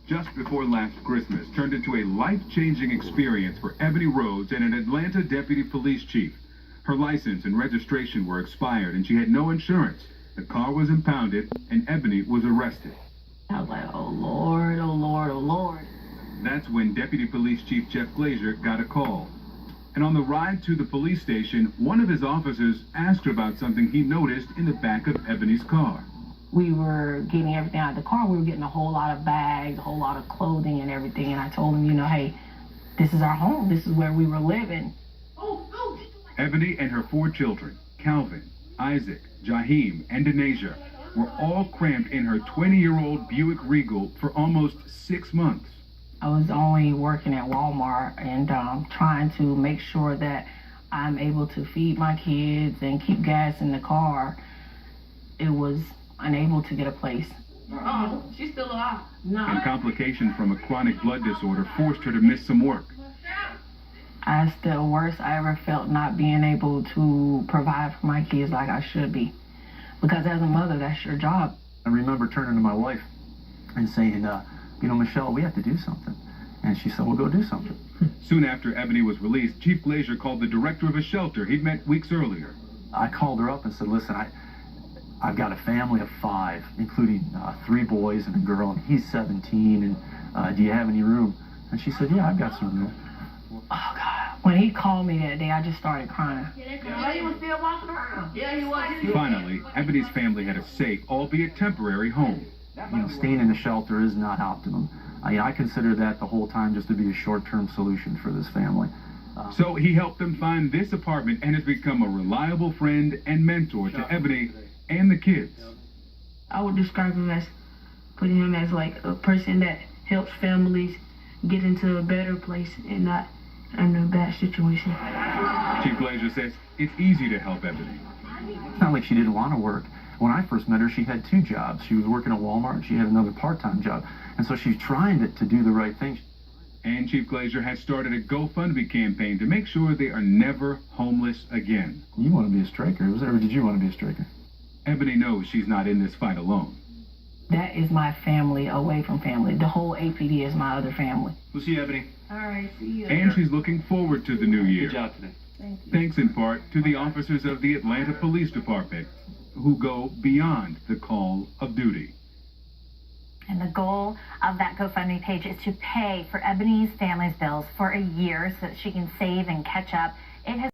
just before last Christmas turned into a life-changing experience for Ebony Rhodes and an Atlanta deputy police chief. Her license and registration were expired and she had no insurance. The car was impounded and Ebony was arrested. I was like, oh Lord, oh Lord, oh Lord. That's when Deputy Police Chief Jeff Glazier got a call. And on the ride to the police station, one of his officers asked her about something he noticed in the back of Ebony's car. We were getting everything out of the car. We were getting a whole lot of bags, a whole lot of clothing and everything. And I told him, hey, this is our home. This is where we were living. Ebony and her 4 children, Calvin, Isaac, Jaheim, and Denasia, were all cramped in her 20-year-old Buick Regal for almost 6 months. I was only working at Walmart and trying to make sure that I'm able to feed my kids and keep gas in the car. It was unable to get a place. She's still alive. No. And complications from a chronic blood disorder forced her to miss some work. That's the worst I ever felt, not being able to provide for my kids like I should be. Because as a mother, that's your job. I remember turning to my wife and saying, Michelle, we have to do something. And she said, well, go do something. Soon after Ebony was released, Chief Glazier called the director of a shelter he'd met weeks earlier. I called her up and said, listen, I've got a family of 5, including 3 boys and a girl, and he's 17, and do you have any room? And she said, yeah, I've got some room. Oh, God. When he called me that day, I just started crying. Yeah, he was still walking around. Yeah, he was. Finally, Ebony's family had a safe, albeit temporary, home. Staying in the shelter is not optimum. I consider that the whole time just to be a short-term solution for this family. So he helped them find this apartment and has become a reliable friend and mentor to Ebony and the kids. I would describe him as, putting him as like a person that helps families get into a better place and not in a bad situation. Chief Glazier says it's easy to help Ebony. It's not like she didn't want to work. When I first met her, she had 2 jobs. She was working at Walmart. She had another part-time job. And so she's trying to do the right thing. And Chief Glazier has started a GoFundMe campaign to make sure they are never homeless again. You want to be a striker. Or did you want to be a striker? Ebony knows she's not in this fight alone. That is my family away from family. The whole APD is my other family. We'll see you, Ebony. All right, see you. And she's looking forward to the new year. Good job today. Thank you. Thanks in part to the officers of the Atlanta Police Department who go beyond the call of duty. And the goal of that GoFundMe page is to pay for Ebony's family's bills for a year so that she can save and catch up. It has